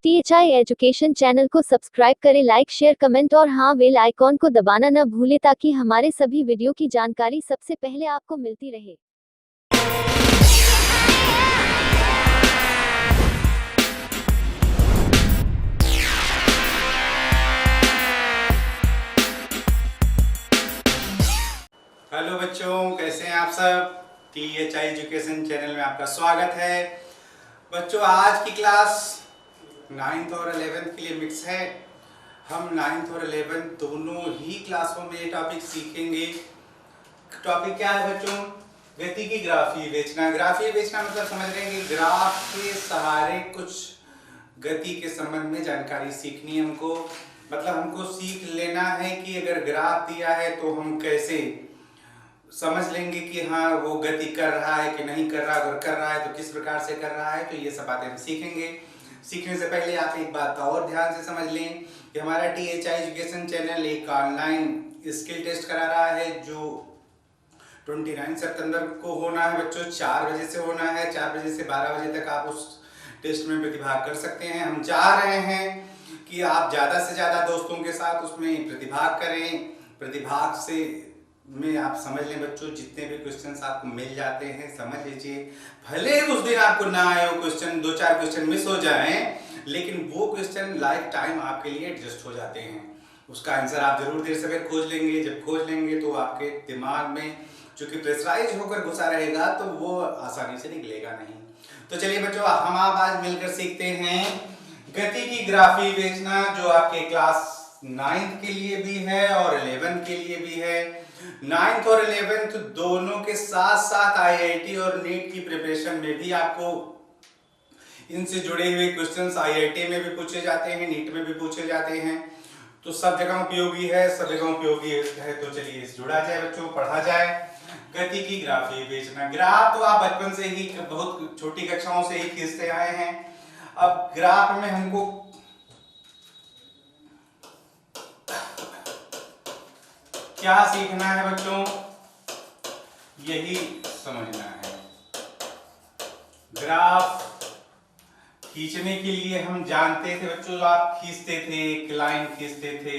THI education channel को subscribe करें, like share comment और हाँ बेल आइकॉन को दबाना न भूलें ताकि हमारे सभी वीडियो की जानकारी सबसे पहले आपको मिलती रहे। हेलो बच्चों, कैसे हैं आप सब। THI एजुकेशन चैनल में आपका स्वागत है। बच्चों, आज की क्लास 9th और 11th के लिए मिक्स है। हम 9th और 11th दोनों ही क्लासों में ये टॉपिक सीखेंगे। टॉपिक क्या है बच्चों? गति की ग्राफी विवेचना। ग्राफी विवेचना मतलब समझ रहे हैं कि ग्राफ के सहारे कुछ गति के संबंध में जानकारी सीखनी है हमको। मतलब हमको सीख लेना है कि अगर ग्राफ दिया है तो हम कैसे समझ लेंगे कि हाँ वो गति कर रहा है कि नहीं कर रहा, अगर कर रहा है तो किस प्रकार से कर रहा है। तो ये सब बातें हम सीखेंगे। सीखने से पहले आप एक बात और ध्यान से समझ लें कि हमारा THI एजुकेशन चैनल एक ऑनलाइन स्किल टेस्ट करा रहा है जो 29 सितंबर को होना है बच्चों। 4 बजे से होना है। 4 बजे से 12 बजे तक आप उस टेस्ट में प्रतिभाग कर सकते हैं। हम चाह रहे हैं कि आप ज़्यादा से ज़्यादा दोस्तों के साथ उसमें प्रतिभाग करें। प्रतिभाग से में आप समझ लें बच्चों, जितने भी क्वेश्चंस आपको मिल जाते हैं समझ लीजिए। भले उस दिन आपको ना आए हो क्वेश्चन, 2-4 क्वेश्चन मिस हो जाएं, लेकिन वो क्वेश्चन लाइफ टाइम आपके लिए एडजस्ट हो जाते हैं। उसका आंसर आप जरूर देर सवेर खोज लेंगे। जब खोज लेंगे तो आपके दिमाग में चूंकि प्रेशराइज होकर घुसा रहेगा तो वो आसानी से निकलेगा नहीं। तो चलिए बच्चों, हम आप आज मिलकर सीखते हैं गति की ग्राफी विवेचना, जो आपके क्लास 9th के लिए भी है और 11th के लिए भी है। 9th और 11th दोनों के साथ साथ IIT और नीट की प्रिपरेशन में भी आपको इनसे जुड़े हुए क्वेश्चंस IIT में भी पूछे जाते हैं, नीट में भी पूछे जाते हैं। तो सब जगह उपयोगी है, सब जगह उपयोगी है। तो चलिए जुड़ा जाए बच्चों, पढ़ा जाए। गति की ग्राफी विवेचना। ग्राफ तो आप बचपन से ही बहुत छोटी कक्षाओं से ही खींचते आए हैं। अब ग्राफ में हमको क्या सीखना है बच्चों, यही समझना है। ग्राफ खींचने के लिए हम जानते थे बच्चों, आप खींचते थे, एक लाइन खींचते थे,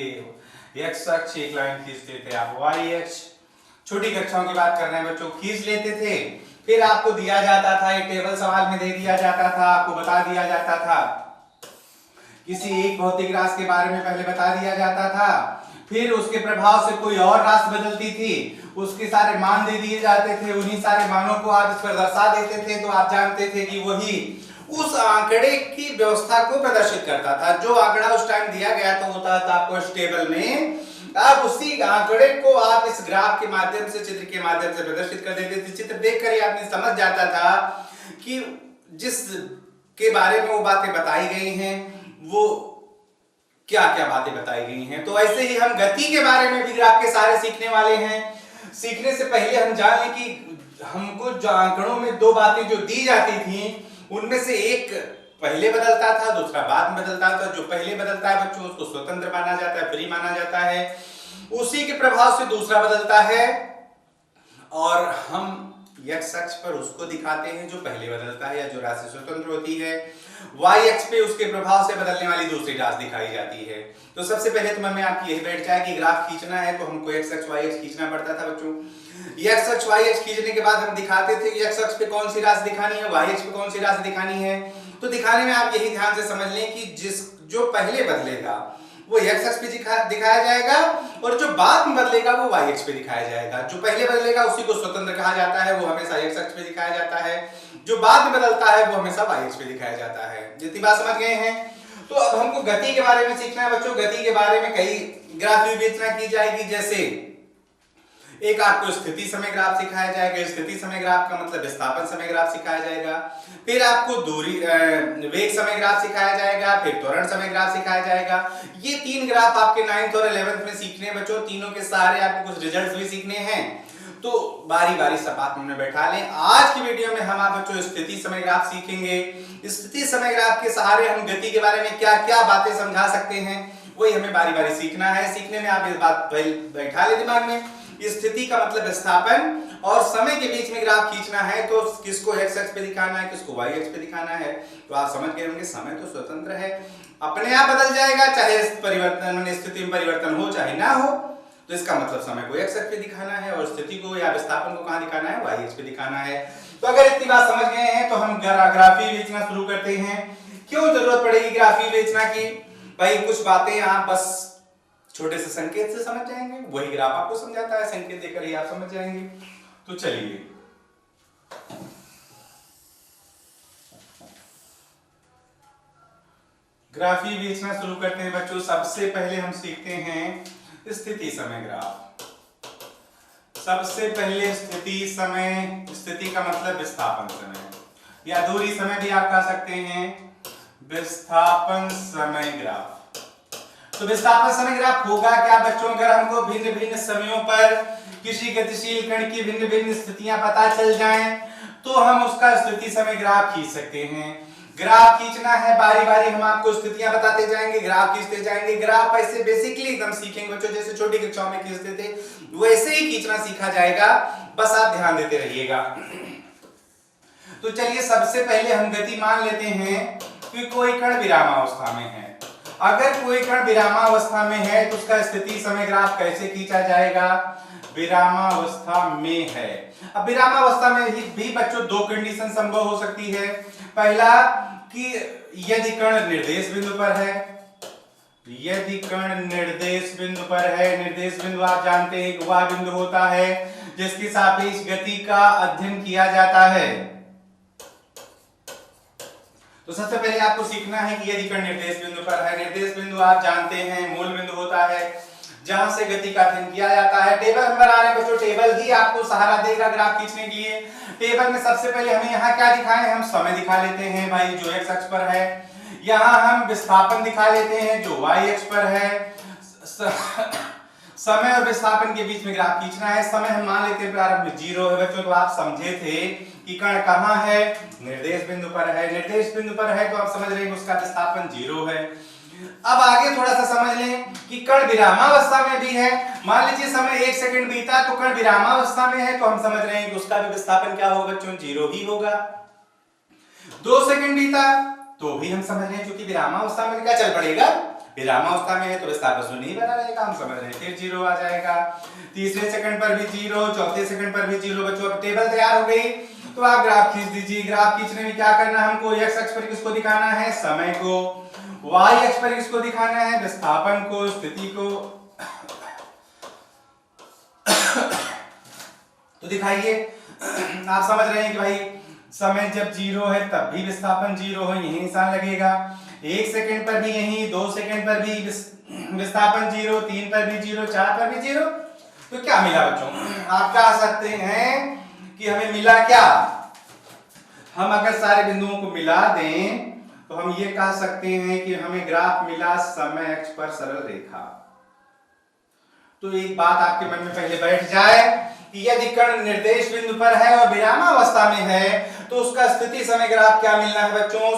एक्स अक्ष एक लाइन खींचते थे, आप वाई अक्ष, छोटी कक्षाओं की बात कर रहे हैं बच्चों, खींच लेते थे। फिर आपको दिया जाता था, एक टेबल सवाल में दे दिया जाता था, आपको बता दिया जाता था, किसी एक भौतिक राशि के बारे में पहले बता दिया जाता था, फिर उसके प्रभाव से कोई और राशि बदलती थी, उसके सारे मान दे दिए जाते थे, उन्हीं सारे मानों को आप इस पर दर्शा देते थे, तो आप जानते थे कि वही उस आंकड़े की व्यवस्था को प्रदर्शित करता था। जो आंकड़ा उस टाइम दिया गया तो होता था आपको इस टेबल में, आप उसी आंकड़े को आप इस ग्राफ के माध्यम से, चित्र के माध्यम से प्रदर्शित कर देते थे। चित्र देखकर ही आपने समझ जाता था कि जिस के बारे में वो बातें बताई गई हैं वो क्या क्या बातें बताई गई हैं। तो ऐसे ही हम गति के बारे में भी ग्राफ के सारे सीखने वाले हैं। सीखने से पहले हम जान लें कि हमको जो आंकड़ों में दो बातें जो दी जाती थी, उनमें से एक पहले बदलता था, दूसरा बाद में बदलता था। जो पहले बदलता है बच्चों उसको स्वतंत्र माना जाता है, फ्री माना जाता है। उसी के प्रभाव से दूसरा बदलता है और हम एक्स अक्ष पर उसको दिखाते हैं जो पहले बदलता है या जो राशि स्वतंत्र होती है। वाई अक्ष पे उसके प्रभाव से बदलने वाली दूसरी राशि दिखाई जाती है। तो सबसे पहले तो मन में आपकी यही बैठ जाए कि ग्राफ खींचना है तो हमको एक्स अक्ष वाई अक्ष खींचना पड़ता था बच्चों। एक्स अक्ष वाई अक्ष खींचने के बाद हम दिखाते थे कि एक्स अक्ष पे कौन सी राशि दिखानी है, वाई अक्ष पे कौन सी राशि दिखानी है। तो दिखाने में आप यही ध्यान से समझ लें कि जो पहले बदलेगा वो एक्स अक्ष पे दिखाया जाएगा और जो बाद में बदलेगा वो वाई अक्ष पे दिखाया जाएगा। जो पहले बदलेगा उसी को स्वतंत्र कहा जाता है, वो हमेशा एक्स अक्ष पे दिखाया जाता है। जो बाद में बदलता है वो हमेशा वाई अक्ष पे दिखाया जाता है। जितनी बात समझ गए हैं। तो अब हमको गति के बारे में सीखना है बच्चों। गति के बारे में कई ग्राफ विवेचना की जाएगी। जैसे एक आपको स्थिति समय ग्राफ सिखाया जाएगा। स्थिति समय ग्राफ का मतलब विस्थापन समय ग्राफ सिखाया जाएगा। फिर आपको दूरी वेग समय ग्राफ सिखाया जाएगा। फिर त्वरण समय ग्राफ सिखाया जाएगा। ये 3 ग्राफ आपके 9th और 11th में सीखने हैं बच्चों। तीनों के सहारे आपको कुछ रिजल्ट्स भी सीखने हैं। तो बारी बारी सब बात में बैठा लें। आज की वीडियो में हम आप बच्चों स्थिति समय ग्राफ सीखेंगे। स्थिति समय ग्राफ के सहारे हम गति के बारे में क्या क्या बातें समझा सकते हैं, वही हमें बारी बारी सीखना है। सीखने में आप इस बात बैठा ले दिमाग में स्थिति का मतलब विस्थापन, और समय के बीच में ग्राफ खींचना है तो किसको x अक्ष पे दिखाना है, किसको y अक्ष पे दिखाना है। तो आप समझ गए होंगे समय तो स्वतंत्र है, अपने आप बदल जाएगा, चाहे परिवर्तन स्थिति में परिवर्तन हो चाहे ना हो। तो इसका मतलब समय को x अक्ष पे दिखाना है और स्थिति को या विस्थापन को कहां दिखाना है, y अक्ष पे दिखाना है। तो अगर इतनी बात समझ गए हैं तो हम ग्राफी बेचना शुरू करते हैं। क्यों जरूरत पड़ेगी ग्राफी बेचना की? भाई कुछ बातें आप बस छोटे से संकेत से समझ जाएंगे, वही ग्राफ आपको समझाता है, संकेत देकर ही आप समझ जाएंगे। तो चलिए ग्राफी बेचना शुरू करते हैं बच्चों। सबसे पहले हम सीखते हैं स्थिति समय ग्राफ। सबसे पहले स्थिति समय, स्थिति का मतलब विस्थापन समय या दूरी समय भी आप कह सकते हैं, विस्थापन समय ग्राफ। तो विस्थापन समय ग्राफ होगा क्या बच्चों? अगर हमको भिन्न भिन्न समयों पर किसी गतिशील कण की भिन्न भिन्न स्थितियां पता चल जाएं तो हम उसका स्थिति समय ग्राफ खींच सकते हैं। ग्राफ खींचना है, बारी बारी हम आपको स्थितियां बताते जाएंगे, ग्राफ खींचते जाएंगे। ग्राफ ऐसे बेसिकली एकदम सीखेंगे बच्चों, जैसे छोटी कक्षाओं में खींचते थे वैसे ही खींचना सीखा जाएगा, बस आप ध्यान देते रहिएगा। तो चलिए सबसे पहले हम गति मान लेते हैं कि कोई कण विरामावस्था में है। अगर कोई कण विरामावस्था में है तो उसका स्थिति समय ग्राफ कैसे खींचा जाएगा? विरामावस्था में है। अब विरामावस्था में भी बच्चों दो कंडीशन संभव हो सकती है। पहला कि यदि कण निर्देश बिंदु पर है, यदि कण निर्देश बिंदु पर है, निर्देश बिंदु आप जानते हैं वह बिंदु होता है जिसके सापेक्ष गति का अध्ययन किया जाता है। तो सबसे पहले आपको सीखना है कि यदि कण निर्देश बिंदु पर है, निर्देश बिंदु आप जानते हैं मूल बिंदु होता है जहां से गति का अध्ययन किया जाता है। टेबल नंबर आ रहे हैं बच्चों, टेबल ही आपको सहारा देगा ग्राफ खींचने के लिए। टेबल में सबसे पहले हमें यहाँ क्या दिखाएं, हम समय दिखा लेते हैं भाई जो x अक्ष पर है, यहाँ हम विस्थापन दिखा लेते हैं जो y अक्ष पर है। समय और विस्थापन के बीच में ग्राफ खींचना है। समय हम मान लेते हैं प्रारंभ में 0 है बच्चों, तो आप समझे थे कि कण कहां है, निर्देश बिंदु पर है। निर्देश बिंदु पर है तो आप समझ रहे हैं उसका विस्थापन 0 है। अब आगे थोड़ा सा समझ लें कि कण विरामावस्था में भी है। मान लीजिए समय 1 सेकंड बीता तो कण विरामावस्था में है, तो हम समझ रहे हैं कि उसका भी विस्थापन क्या होगा बच्चों, 0 ही होगा। 2 सेकंड बीता तो भी हम समझ रहे हैं क्योंकि विरामावस्था में क्या चल पड़ेगा, विरामावस्था में है तो विस्थापन शून्य ही बना रहेगा, हम समझ रहे हैं फिर 0 आ जाएगा। तीसरे सेकंड पर भी 0, चौथे सेकंड पर भी 0। बच्चों अब टेबल तैयार हो गई, तो आप ग्राफ खींच दीजिए। ग्राफ खींचने में क्या करना है हमको, x अक्ष पर किसको दिखाना है, समय को, y अक्ष पर किसको दिखाना है, विस्थापन को, स्थिति को। तो दिखाइए, आप समझ रहे हैं कि भाई समय जब 0 है तब भी विस्थापन 0 है, यही निशान लगेगा। 1 सेकंड पर भी यही, 2 सेकंड पर भी विस्थापन 0, 3 पर भी 0, 4 पर भी 0। तो क्या मिला बच्चों, आप कह सकते हैं कि हमें मिला क्या। हम अगर सारे बिंदुओं को मिला दें तो हम ये कह सकते हैं कि हमें ग्राफ मिला समय अक्ष पर सरल रेखा। तो एक बात आपके मन में पहले बैठ जाए कि यदि कण निर्देश बिंदु पर है और विरामावस्था में है तो उसका स्थिति समय ग्राफ क्या मिलना है बच्चों,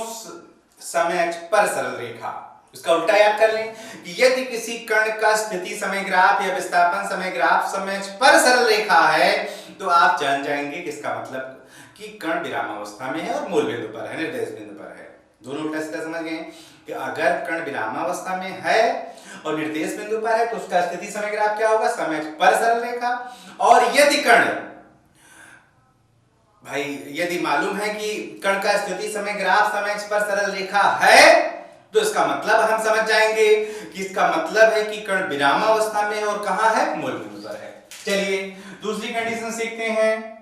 समय अक्ष पर सरल रेखा। इसका उल्टा याद कर लें कि यदि किसी कण का स्थिति समय ग्राफ या विस्थापन समय ग्राफ समय अक्ष पर सरल रेखा है तो आप जान जाएंगे कि इसका मतलब कि कण विरामावस्था में है और मूल बिंदु पर है, निर्देश बिंदु पर है। दोनों उल्टा सीधा समझ गए कि अगर कण विरामावस्था में है और निर्देश बिंदु पर है तो उसका स्थिति समय ग्राफ क्या होगा, समय अक्ष पर सरल रेखा। और यदि कण भाई यदि मालूम है कि कण का स्थिति समय ग्राफ समय अक्ष पर सरल रेखा है तो इसका मतलब हम समझ जाएंगे कि इसका मतलब है कि कण विरामावस्था में है और कहां है, मूल बिंदु पर है। चलिए दूसरी कंडीशन सीखते हैं।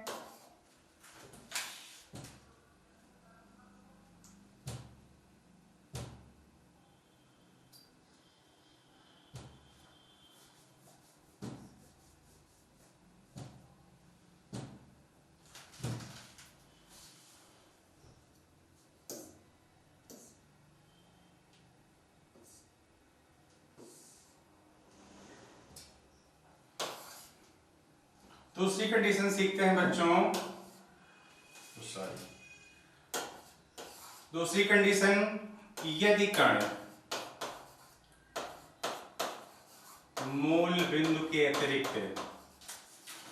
दूसरी कंडीशन सीखते हैं बच्चों। दूसरी कंडीशन, यदि कण मूल बिंदु के अतिरिक्त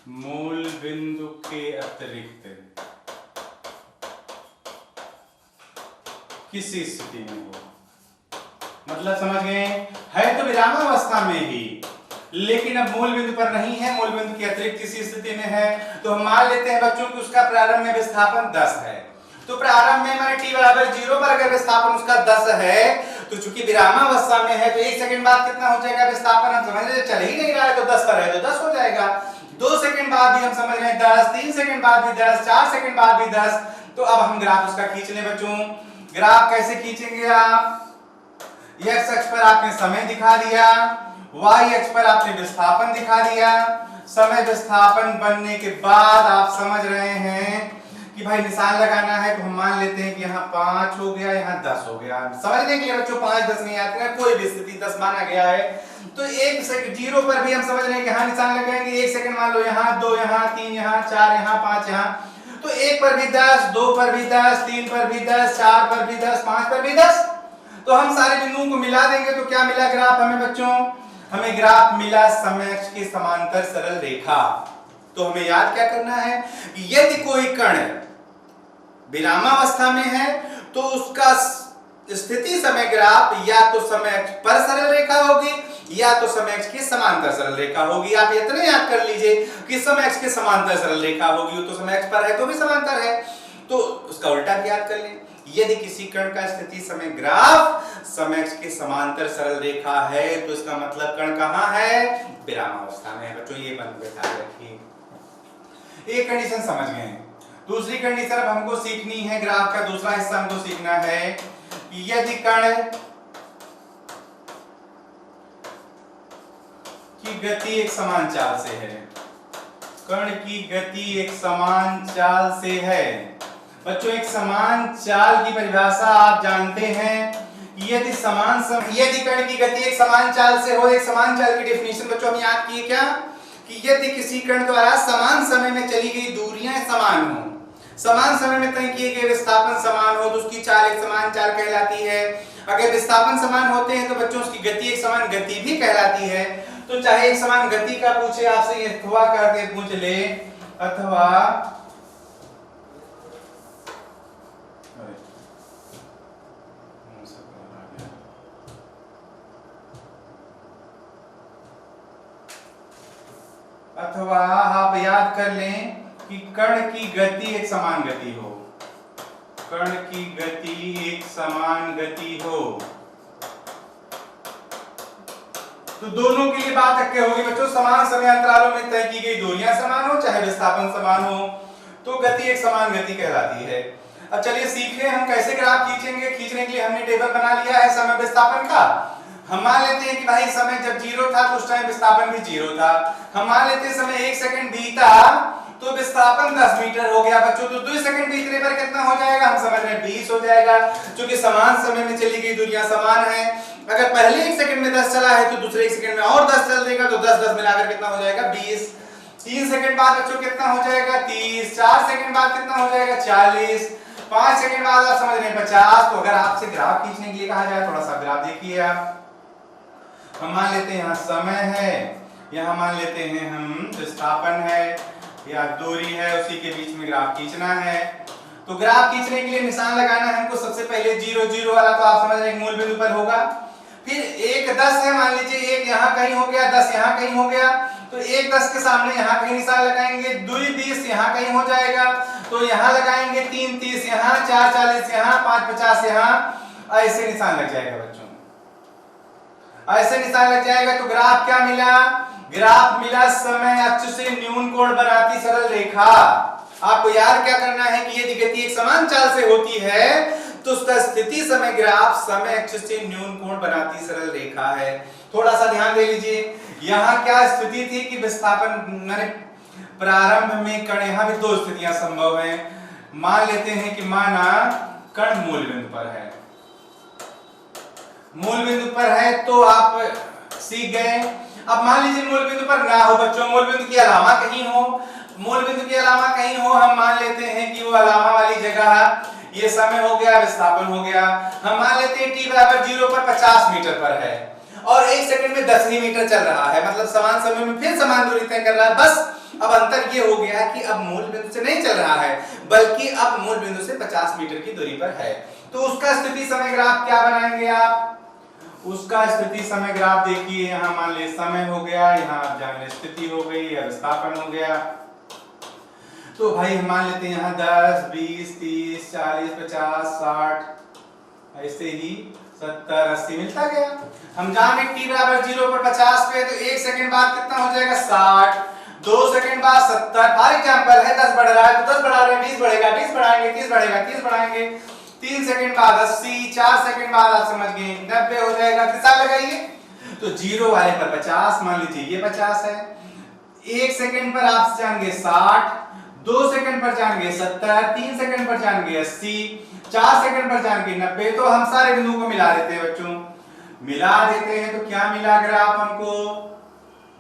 मूल बिंदु के अतिरिक्त किसी स्थिति में हो। मतलब समझ गए, है तो विरामावस्था में ही, लेकिन अब मूल बिंदु पर नहीं है, मूल बिंदु के अतिरिक्त किसी स्थिति में है। तो हम मान लेते हैं बच्चों कि उसका प्रारंभ में विस्थापन 10 है। तो प्रारंभ में माने t बराबर 0 पर अगर विस्थापन उसका 10 है, तो चूंकि विरामावस्था में है तो 1 सेकंड बाद कितना हो जाएगा विस्थापन, हम समझ रहे, चल ही नहीं रहा है तो 10 पर है तो 10 हो जाएगा। 2 सेकंड बाद भी हम समझ रहे हैं 10, 3 सेकंड बाद भी 10, 4 सेकंड बाद भी 10। तो अब हम ग्राफ उसका खींच लें बच्चों। ग्राफ कैसे खींचेंगे आप? x अक्ष पर आपने समय दिखा दिया, y अक्ष पर आपने विस्थापन दिखा दिया। समय विस्थापन बनने के बाद आप समझ रहे हैं कि भाई निशान लगाना है, तो हम मान लेते हैं कि यहाँ 5 हो गया, यहाँ 10 हो गया। समझने के लिए बच्चों 5 10 नहीं आते हैं, कोई भी स्थिति 10 माना गया है। तो 1 सेकंड 0 पर भी हम समझ रहे हैं कि यहाँ निशान लगाएंगे। 1 सेकंड मान लो, यहाँ 2, यहाँ 3, यहाँ 4, यहाँ 5, यहाँ। तो 1 पर भी 10, 2 पर भी 10, 3 पर भी 10, 4 पर भी 10, 5 पर भी 10। तो हम सारे बिंदुओं को मिला देंगे तो क्या मिला ग्राफ हमें बच्चों? हमें ग्राफ मिला समय अक्ष के समांतर सरल रेखा। तो हमें याद क्या करना है, यदि कोई कण विरामावस्था में है तो उसका स्थिति समय ग्राफ या तो समय अक्ष पर सरल रेखा होगी या तो समय अक्ष के समांतर सरल रेखा होगी। आप इतने याद कर लीजिए कि समय अक्ष के समांतर सरल रेखा होगी, तो समय अक्ष पर है तो भी समांतर है, तो उसका उल्टा भी याद कर लें। यदि किसी कण का स्थिति समय ग्राफ समय अक्ष के समांतर सरल रेखा है तो इसका मतलब कण कहां है? विरामावस्था में है। बच्चों ये बन बैठा रखिए। एक कंडीशन समझ गए। दूसरी कंडीशन अब हमको सीखनी है, ग्राफ का दूसरा हिस्सा हमको सीखना है। यदि कण की गति एक समान चाल से है, कण की गति एक समान चाल से है। बच्चों एक समान चाल की परिभाषा आप जानते हैं। यदि कण की गति एक समान चाल से हो, एक समान चाल की डेफिनेशन बच्चों हम याद किए क्या, कि यदि किसी कण द्वारा समान समय में चली गई दूरियां समान हो, समान समय में तय किए गए विस्थापन समान हो, तो उसकी चाल एक समान चाल कहलाती है। अगर विस्थापन समान होते हैं तो बच्चों उसकी गति एक समान गति भी कहलाती है। तो चाहे एक समान गति का पूछे आपसे, अथवा करके पूछ ले, अथवा अथवा आप याद कर लें कि कण की गति एक समान गति हो, कण की गति एक समान गति हो, तो दोनों के लिए बात क्या होगी बच्चों? समान समय अंतरालों में तय की गई दूरियां समान हो, चाहे विस्थापन समान हो, तो गति एक समान गति कहलाती है। अब चलिए सीखें हम कैसे ग्राफ खींचेंगे। खींचने के लिए हमने टेबल बना लिया है समय विस्थापन का। हम मान लेते हैं कि भाई समय जब 0 था तो उस टाइम विस्थापन भी 0 था। हम मान लेते हैं समय 1 सेकंड बीता तो विस्थापन 10 मीटर हो गया बच्चों। तो 2 सेकंड बीतने पर कितना हो जाएगा? हम समझ रहे हैं 20 हो जाएगा, क्योंकि समान समय में चली गई दूरियां समान है। अगर पहले 1 सेकंड में 10 चला है तो दूसरे 1 सेकंड में और 10 चल देगा, तो 10 10 मिलाकर कितना हो जाएगा? 20। 3 सेकंड बाद बच्चों कितना हो जाएगा? 30। 4 सेकंड बाद कितना हो जाएगा? 40। 5 सेकंड बाद आप समझ रहे हैं 50। तो अगर आपसे ग्राफ खींचने के लिए कहा जाए, थोड़ा सा ग्राफ देखिए आप। हम मान लेते हैं यहाँ समय है, यहाँ मान लेते हैं हम विस्थापन है या दूरी है, उसी के बीच में ग्राफ खींचना है। तो ग्राफ खींचने के लिए निशान लगाना है हमको। सबसे पहले 0 0 वाला तो आप समझ रहे हैं मूल बिंदु पर होगा। फिर 1 10 है, मान लीजिए 1 यहाँ कहीं हो गया, 10 यहाँ कहीं हो गया, तो 1 10 के सामने यहाँ कहीं निशान लगाएंगे। 2 20 यहाँ कहीं हो जाएगा, तो यहाँ लगाएंगे। 3 30 यहाँ, 4 40 यहाँ, 5 50 यहाँ, ऐसे निशान लग जाएगा बच्चों, ऐसे निशान लग जाएगा। तो ग्राफ क्या मिला? ग्राफ मिला समय अक्ष से न्यून कोण बनाती सरल रेखा। आपको याद क्या करना है कि यदि गति एक समान चाल से होती है तो उसका स्थिति समय ग्राफ समय अक्ष से न्यून कोण बनाती सरल रेखा है। थोड़ा सा ध्यान दे लीजिए, यहाँ क्या स्थिति थी कि विस्थापन माने प्रारंभ में कण, यहाँ भी 2 स्थितियां संभव हैं। मान लेते हैं कि माना कण मूल बिंदु पर है, मूल बिंदु पर है तो आप सीख गए। अब मान लीजिए मूल बिंदु पर ना हो बच्चों, मूल बिंदु की अलावा कहीं हो, मूल बिंदु के अलावा कहीं हो। हम मान लेते हैं कि वो अलावा वाली जगह है, ये समय हो गया, विस्थापन हो गया। हम मान लेते हैं t बराबर 0 पर 50 मीटर पर है। और 1 सेकंड में 10 ही मीटर चल रहा है, मतलब समान समय में फिर समान दूरी तय कर रहा है। बस अब अंतर ये हो गया कि अब मूल बिंदु से नहीं चल रहा है, बल्कि अब मूल बिंदु से 50 मीटर की दूरी पर है। तो उसका स्थिति समय ग्राफ क्या बनाएंगे आप? उसका स्थिति समय ग्राफ देखिए, यहाँ मान लीजिए समय हो गया, यहाँ आप जान स्थिति हो गई या विस्थापन हो गया। तो भाई हम मान लेते हैं यहाँ 10, 20, 30, 40, 50, 60 ऐसे ही 70, 80 मिलता गया। हम जाने t बराबर 0 पर 50 पे, तो 1 सेकंड बाद कितना हो जाएगा 60, 2 सेकंड बाद 70। फॉर एग्जांपल है 10 बढ़ रहा है तो 10 बढ़ा रहे हैं, 20 बढ़ेगा 20 बढ़ाएंगे, 30 बढ़ेगा 30 बढ़ाएंगे, 3 सेकंड बाद 80, 4 सेकंड बाद आप समझ गए 90 हो जाएगा। हिसाब लगाइए, तो 0 वाले पर 50 मान लीजिए ये 50 है, 1 सेकंड पर आप जाएंगे 60, 2 सेकंड पर जाएंगे 70, 3 सेकंड पर जाएंगे 80, 4 सेकंड पर जाएंगे 90। तो हम सारे बिंदुओं को मिला देते हैं बच्चों, मिला देते हैं तो क्या मिला ग्राफ हमको?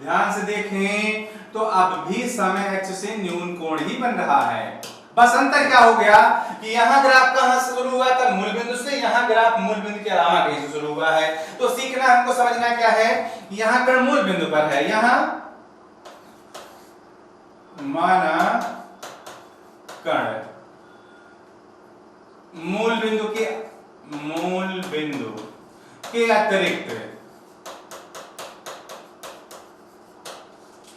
ध्यान से देखें तो अब भी समय x से न्यून कोण ही बन रहा है। बस अंतर क्या हो गया कि यहाँ ग्राफ कहां से शुरू हुआ था? मूल बिंदु से। यहाँ ग्राफ मूल बिंदु के अलावा कहीं से शुरू हुआ है। तो सीखना हमको समझना क्या है, यहाँ कण मूल बिंदु पर है, यहाँ माना कण मूल बिंदु के अतिरिक्त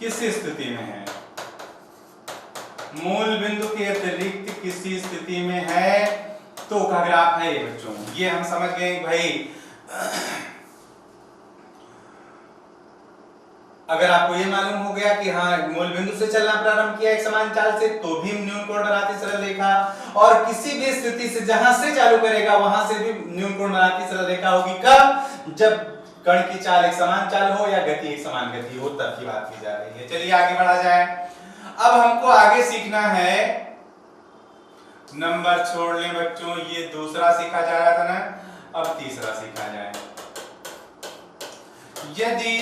किसी स्थिति में है, मूल बिंदु के अतिरिक्त किसी स्थिति में है, तो का ग्राफ है ये बच्चों। ये हम समझ गए भाई। अगर आपको ये मालूम हो गया कि हाँ मूल बिंदु से चलना प्रारंभ किया एक समान चाल से, तो भी न्यून कोण बनाती सरल रेखा, और किसी भी स्थिति से जहां से चालू करेगा वहां से भी न्यून कोण बनाती सरल रेखा होगी। कब? जब कण की चाल एक समान चाल हो या गति एक समान गति हो, तब की बात की जा रही है। चलिए आगे बढ़ा जाए। अब हमको आगे सीखना है, नंबर छोड़ लें बच्चों, ये दूसरा सीखा जा रहा था ना, अब तीसरा सीखा जाए। यदि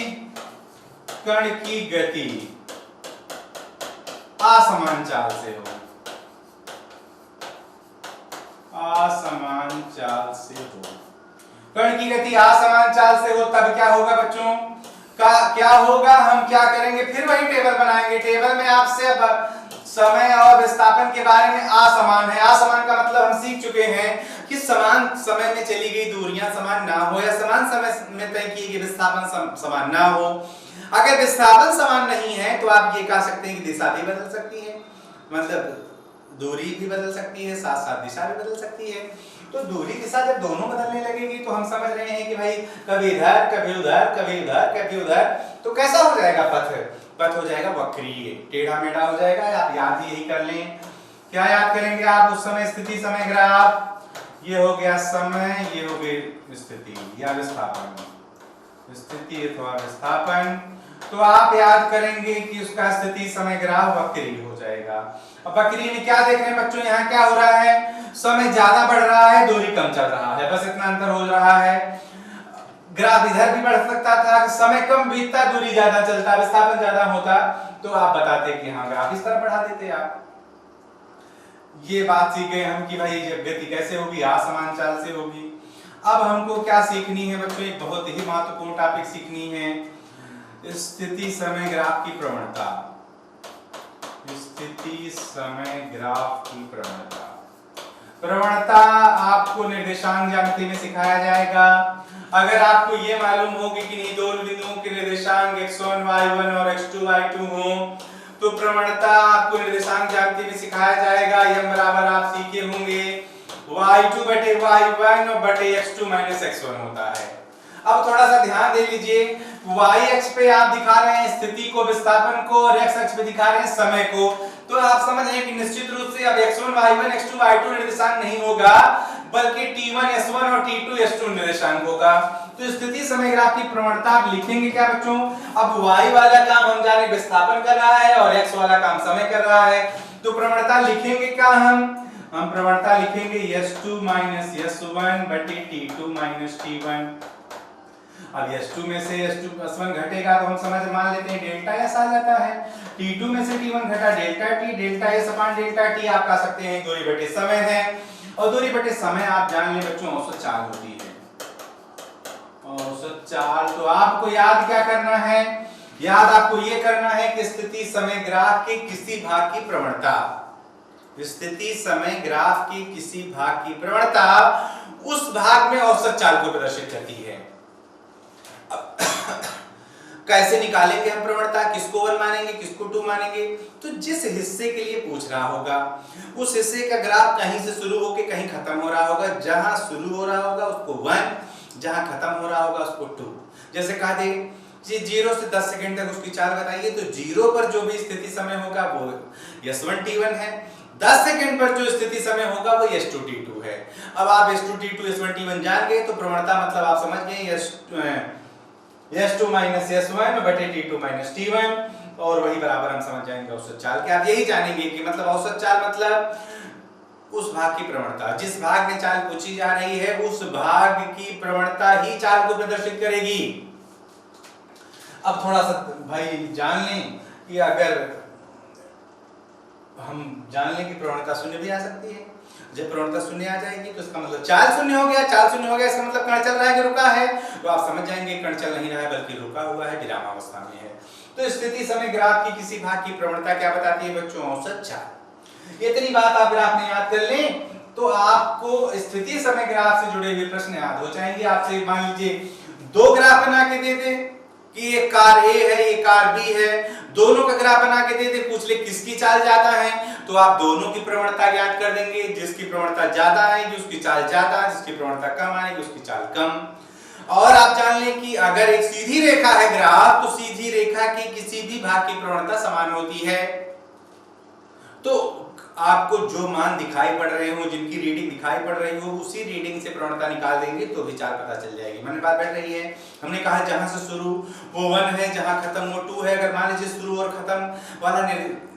कण की गति असमान चाल से हो, असमान चाल से हो, कण की गति असमान चाल से हो, तब क्या होगा बच्चों? क्या होगा? हम क्या करेंगे, फिर वही टेबल बनाएंगे। टेबल में आपसे अब समय और विस्थापन के बारे में असमान है। असमान का मतलब हम सीख चुके हैं कि समान समय में चली गई दूरियां समान ना हो, या समान समय में तय की गई विस्थापन समान ना हो। अगर विस्थापन समान नहीं है तो आप ये कह सकते हैं कि दिशा भी बदल सकती है, मतलब दूरी भी बदल सकती है, साथ साथ दिशा भी बदल सकती है। तो दूरी दिशा जब दोनों बदलने लगेगी तो हम समझ रहे हैं कि भाई कभी इधर कभी उधर, कभी उधर कभी उधर, तो कैसा हो जाएगा पथ? पथ हो जाएगा वक्रीय, टेढ़ा मेढ़ा हो जाएगा। आप याद ही यही कर लें। क्या याद करेंगे आप? उस समय स्थिति समय ग्राफ, ये हो गया समय, ये हो गई स्थिति या विस्थापन, स्थिति अथवा विस्थापन। तो आप याद करेंगे कि उसका स्थिति समय ग्राफ वक्रीय हो जाएगा। अब वक्रीय में क्या देख रहे हैं बच्चों? यहाँ क्या हो रहा है? समय ज्यादा बढ़ रहा है, दूरी कम चल रहा है, बस इतना अंतर हो रहा है। ग्राफ इधर भी बढ़ सकता था, समय कम बीतता दूरी ज्यादा चलता, विस्थापन ज्यादा होता, तो आप बताते कि हाँ ग्राफ इस तरह बढ़ा देते आप। ये बात सीख गए हम कि भाई जब गति कैसे होगी, असमान चाल से होगी। अब हमको क्या सीखनी है बच्चों? एक बहुत ही महत्वपूर्ण टॉपिक सीखनी है, स्थिति समय ग्राफ की प्रवणता। स्थिति समय ग्राफ की प्रवणता। प्रवणता आपको निर्देशांक ज्यामिति में सिखाया जाएगा। अगर आपको ये मालूम होगी कि नहीं दोनों बिंदुओं के निर्देशांक x1 y1 और x2 y2 हो, तो प्रवणता आपको निर्देशांक ज्यामिति में सिखाया जाएगा। यह बराबर आप सीखे होंगे y2 बटे y1 और बटे x2 माइनस x1 होता है। अब थोड़ा सा ध्यान दे लीजिए, y अक्ष पे आप दिखा रहे हैं स्थिति को, विस्थापन को, और x अक्ष पे दिखा रहे हैं समय को। तो आप समझ रहे हैं कि निश्चित रूप से अब x1 y1 x2 y2 निर्देशांक नहीं होगा, बल्कि t1 s1 और t2 s2 निर्देशांक होगा। तो स्थिति समय ग्राफ की प्रवणता आप लिखेंगे क्या बच्चों? अब y वाला काम हम जाने विस्थापन कर रहा है और x वाला काम समय कर रहा है, तो प्रवणता लिखेंगे क्या? हम प्रवणता लिखेंगे s2 माइनस s1 बटे t2 माइनस t1। अब s2 में से s1 घटेगा तो हम समझ मान लेते हैं डेल्टा s आ जाता है। t2 में से t1 घटा डेल्टा t, डेल्टा s अपान डेल्टा t आप कह सकते हैं दूरी बटे समय है, और दूरी बटे समय आप जान लें बच्चों औसत चाल होती है। औसत औसत चाल। तो आपको याद क्या करना है, याद आपको ये करना है कि स्थिति समय ग्राफ के किसी भाग की प्रवणता, स्थिति समय ग्राफ के किसी भाग की प्रवणता उस भाग में औसत चाल को प्रदर्शित करती है। कैसे निकालेंगे हम प्रवणता, किसको 1 मानेंगे, किसको 2 मानेंगे? तो जिस हिस्से के लिए पूछ रहा होगा उस हिस्से का ग्राफ कहीं से शुरू होकर कहीं खत्म हो रहा होगा। जहां शुरू हो रहा होगा उसको 1, जहां खत्म हो रहा होगा उसको 2। जैसे कहा दे जी 0 से 10 सेकंड तक उसकी चाल बताइए, तो 0 पर जो भी स्थिति समय होगा वो S1 T1 है, 10 सेकंड पर जो स्थिति समय होगा वो S2 T2 है। अब आप S2 T2 S1 T1 जान गए तो प्रवणता मतलब आप समझ गए S2 माइनस S1 बटे T2 माइनस T1, और वही बराबर हम समझ जाएंगे औसत चाल के। आप यही जानेंगे कि मतलब औसत चाल मतलब उस भाग की प्रवणता, जिस भाग में चाल पूछी जा रही है उस भाग की प्रवणता ही चाल को प्रदर्शित करेगी। अब थोड़ा सा भाई जान लें कि अगर हम जान लें कि प्रवणता शून्य भी आ सकती है। जब प्रवणता शून्य आ जाएगी तो इसका मतलब चाल शून्य हो गया, चाल शून्य हो गया इसका मतलब कण चल रहा है कि रुका है? तो आप समझ जाएंगे कण चल नहीं रहा है बल्कि रुका हुआ है, विरामावस्था में है। तो स्थिति समय ग्राफ की किसी भाग की प्रवणता क्या बताती है बच्चों? औसत चाल। इतनी बात आप ग्राफ में याद कर लें तो आपको स्थिति समय ग्राफ से जुड़े हुए प्रश्न याद हो जाएंगे। आपसे मान लीजिए 2 ग्राफ बना के दे दे कि एक कार ए है एक कार बी है, दोनों का ग्राफ बना के दे दे, पूछ ले किसकी चाल ज्यादा है, तो आप दोनों की प्रवणता ज्ञात कर देंगे। जिसकी प्रवणता ज्यादा आएगी उसकी चाल ज्यादा, जिसकी प्रवणता कम आएगी उसकी चाल कम। और आप जान लें कि अगर एक सीधी रेखा है ग्राफ, तो सीधी रेखा की किसी भी भाग की प्रवणता समान होती है। तो आपको जो मान दिखाई पड़ रहे हो, जिनकी रीडिंग दिखाई पड़ रही हो, उसी रीडिंग से प्रवणता निकाल देंगे तो भी चाल पता चल जाएगी। मन में बात बैठ रही है? हमने कहा जहां से शुरू वो 1 है, जहां खत्म वो 2 है। अगर मान लीजिए शुरू और खत्म वाला